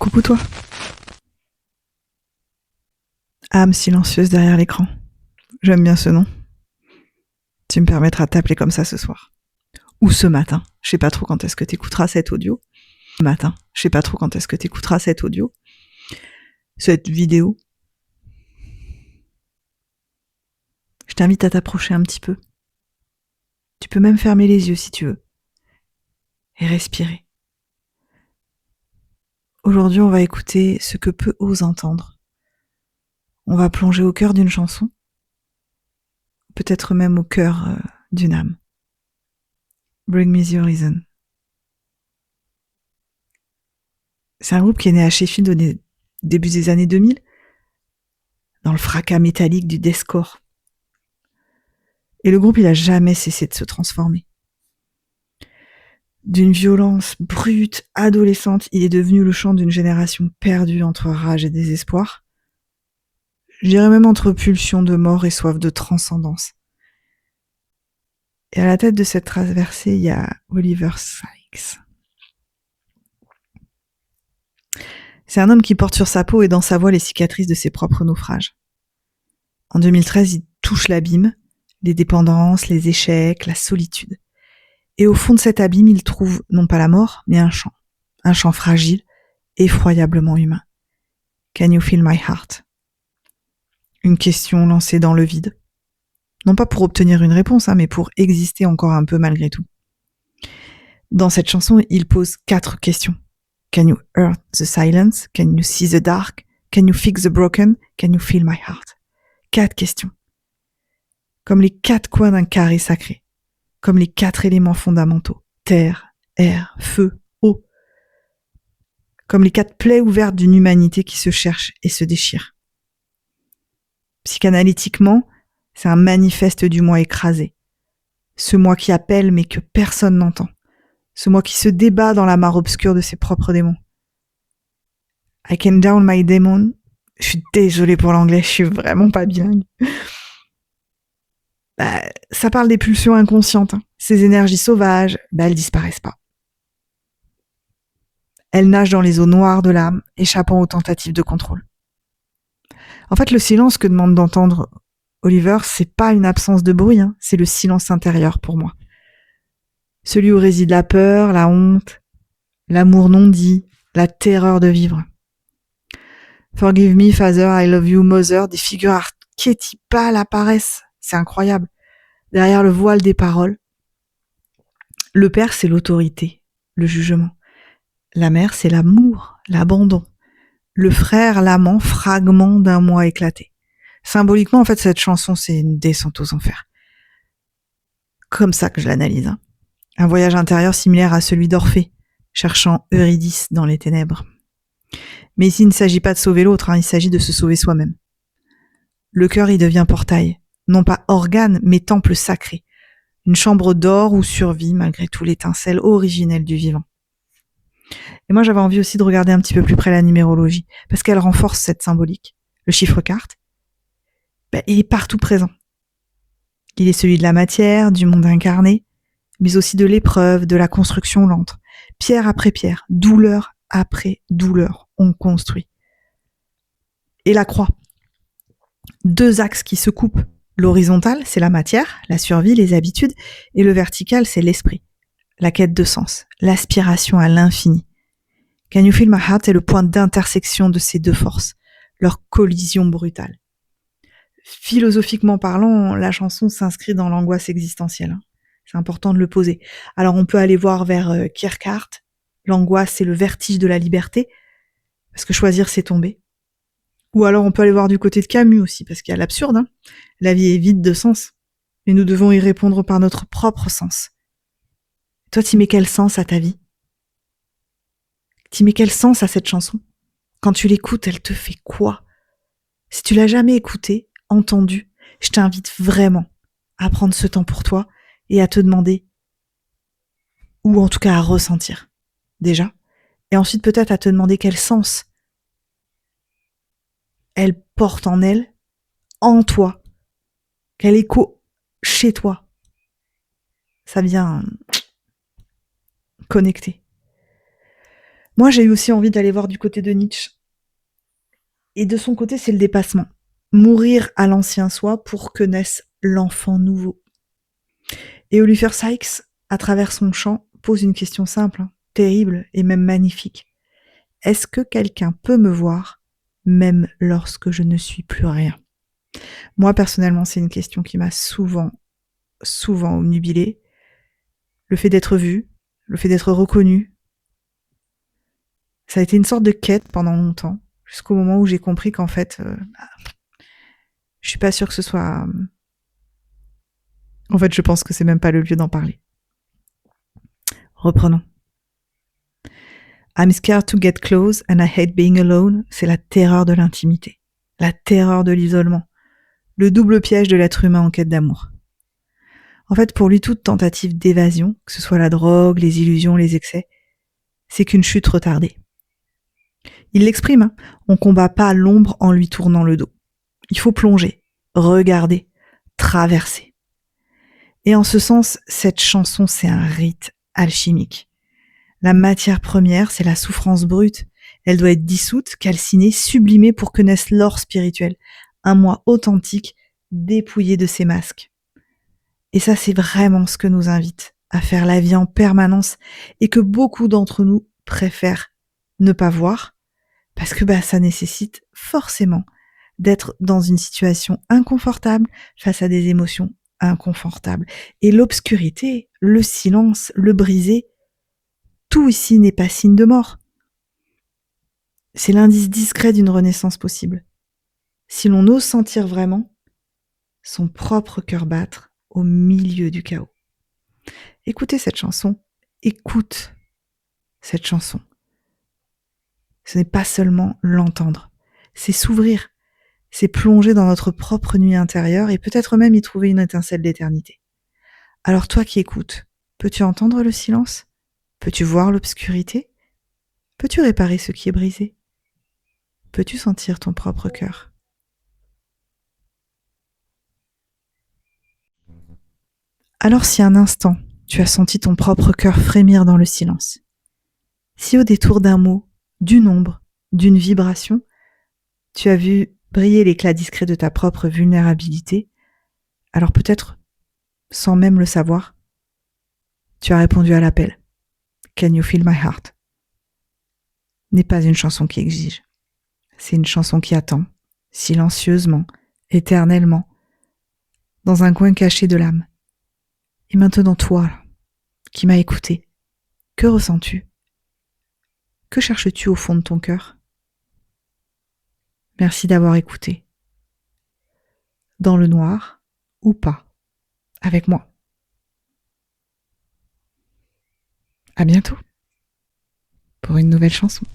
Coucou toi, âme silencieuse derrière l'écran. J'aime bien ce nom. Tu me permettras de t'appeler comme ça ce soir. Ou ce matin. Je sais pas trop quand est-ce que t'écouteras cet audio. Ce matin. Je sais pas trop quand est-ce que t'écouteras cet audio. Cette vidéo. Je t'invite à t'approcher un petit peu. Tu peux même fermer les yeux si tu veux. Et respirer. Aujourd'hui, on va écouter ce que peu ose entendre. On va plonger au cœur d'une chanson. Peut-être même au cœur d'une âme. Bring Me the Horizon. C'est un groupe qui est né à Sheffield au début des années 2000, dans le fracas métallique du deathcore. Et le groupe, il a jamais cessé de se transformer. D'une violence brute, adolescente, il est devenu le chant d'une génération perdue entre rage et désespoir. Je dirais même entre pulsion de mort et soif de transcendance. Et à la tête de cette traversée, il y a Oliver Sykes. C'est un homme qui porte sur sa peau et dans sa voix les cicatrices de ses propres naufrages. En 2013, il touche l'abîme, les dépendances, les échecs, la solitude. Et au fond de cet abîme, il trouve non pas la mort, mais un chant fragile, effroyablement humain. Can you feel my heart? Une question lancée dans le vide. Non pas pour obtenir une réponse, mais pour exister encore un peu malgré tout. Dans cette chanson, il pose 4 questions. Can you hear the silence? Can you see the dark? Can you fix the broken? Can you feel my heart? 4 questions. Comme les 4 coins d'un carré sacré. Comme les 4 éléments fondamentaux. Terre, air, feu, eau. Comme les 4 plaies ouvertes d'une humanité qui se cherche et se déchire. Psychanalytiquement, c'est un manifeste du moi écrasé. Ce moi qui appelle mais que personne n'entend. Ce moi qui se débat dans la mare obscure de ses propres démons. I can down my demon. Je suis désolée pour l'anglais, je suis vraiment pas bilingue. Ça parle des pulsions inconscientes. Ces énergies sauvages, elles disparaissent pas. Elles nagent dans les eaux noires de l'âme, échappant aux tentatives de contrôle. En fait, le silence que demande d'entendre Oliver, c'est pas une absence de bruit, c'est le silence intérieur pour moi. Celui où réside la peur, la honte, l'amour non dit, la terreur de vivre. Forgive me, Father, I love you, Mother, des figures archétypales apparaissent. C'est incroyable. Derrière le voile des paroles, le père, c'est l'autorité, le jugement. La mère, c'est l'amour, l'abandon. Le frère, l'amant, fragment d'un moi éclaté. Symboliquement, en fait, cette chanson, c'est une descente aux enfers. Comme ça que je l'analyse. Un voyage intérieur similaire à celui d'Orphée, cherchant Eurydice dans les ténèbres. Mais ici, il ne s'agit pas de sauver l'autre, il s'agit de se sauver soi-même. Le cœur y devient portail, non pas organe, mais temple sacré. Une chambre d'or où survit, malgré tout, l'étincelle originelle du vivant. Et moi, j'avais envie aussi de regarder un petit peu plus près la numérologie, parce qu'elle renforce cette symbolique. Le chiffre carte, il est partout présent. Il est celui de la matière, du monde incarné, mais aussi de l'épreuve, de la construction lente. Pierre après pierre, douleur après douleur, on construit. Et la croix. 2 axes qui se coupent. L'horizontal, c'est la matière, la survie, les habitudes, et le vertical, c'est l'esprit, la quête de sens, l'aspiration à l'infini. Can You Feel My Heart est le point d'intersection de ces 2 forces, leur collision brutale. Philosophiquement parlant, la chanson s'inscrit dans l'angoisse existentielle. C'est important de le poser. Alors on peut aller voir vers Kierkegaard. L'angoisse, c'est le vertige de la liberté, parce que choisir, c'est tomber. Ou alors on peut aller voir du côté de Camus aussi, parce qu'il y a l'absurde. La vie est vide de sens, et nous devons y répondre par notre propre sens. Toi, t'y mets quel sens à ta vie? T'y mets quel sens à cette chanson? Quand tu l'écoutes, elle te fait quoi? Si tu l'as jamais écoutée, entendue, je t'invite vraiment à prendre ce temps pour toi et à te demander, ou en tout cas à ressentir, déjà. Et ensuite peut-être à te demander quel sens elle porte en toi, quel écho chez toi. Ça vient connecter. Moi, j'ai eu aussi envie d'aller voir du côté de Nietzsche. Et de son côté, c'est le dépassement. Mourir à l'ancien soi pour que naisse l'enfant nouveau. Et Oliver Sykes, à travers son chant, pose une question simple, terrible et même magnifique. Est-ce que quelqu'un peut me voir même lorsque je ne suis plus rien? Moi, personnellement, c'est une question qui m'a souvent obnubilée. Le fait d'être vu, le fait d'être reconnu, ça a été une sorte de quête pendant longtemps, jusqu'au moment où j'ai compris qu'en fait, je suis pas sûre que ce soit... En fait, je pense que c'est même pas le lieu d'en parler. Reprenons. I'm scared to get close and I hate being alone, c'est la terreur de l'intimité, la terreur de l'isolement, le double piège de l'être humain en quête d'amour. En fait, pour lui, toute tentative d'évasion, que ce soit la drogue, les illusions, les excès, c'est qu'une chute retardée. Il l'exprime, on combat pas l'ombre en lui tournant le dos. Il faut plonger, regarder, traverser. Et en ce sens, cette chanson, c'est un rite alchimique. La matière première, c'est la souffrance brute. Elle doit être dissoute, calcinée, sublimée pour que naisse l'or spirituel. Un moi authentique, dépouillé de ses masques. Et ça, c'est vraiment ce que nous invite à faire la vie en permanence et que beaucoup d'entre nous préfèrent ne pas voir parce que ça nécessite forcément d'être dans une situation inconfortable face à des émotions inconfortables. Et l'obscurité, le silence, le brisé, tout ici n'est pas signe de mort. C'est l'indice discret d'une renaissance possible. Si l'on ose sentir vraiment son propre cœur battre au milieu du chaos. Écoutez cette chanson, écoute cette chanson. Ce n'est pas seulement l'entendre, c'est s'ouvrir, c'est plonger dans notre propre nuit intérieure et peut-être même y trouver une étincelle d'éternité. Alors toi qui écoutes, peux-tu entendre le silence? Peux-tu voir l'obscurité? Peux-tu réparer ce qui est brisé? Peux-tu sentir ton propre cœur? Alors si un instant, tu as senti ton propre cœur frémir dans le silence, si au détour d'un mot, d'une ombre, d'une vibration, tu as vu briller l'éclat discret de ta propre vulnérabilité, alors peut-être, sans même le savoir, tu as répondu à l'appel. Can you feel my heart? N'est pas une chanson qui exige. C'est une chanson qui attend, silencieusement, éternellement, dans un coin caché de l'âme. Et maintenant toi, qui m'as écouté, que ressens-tu? Que cherches-tu au fond de ton cœur? Merci d'avoir écouté. Dans le noir ou pas, avec moi. À bientôt pour une nouvelle chanson.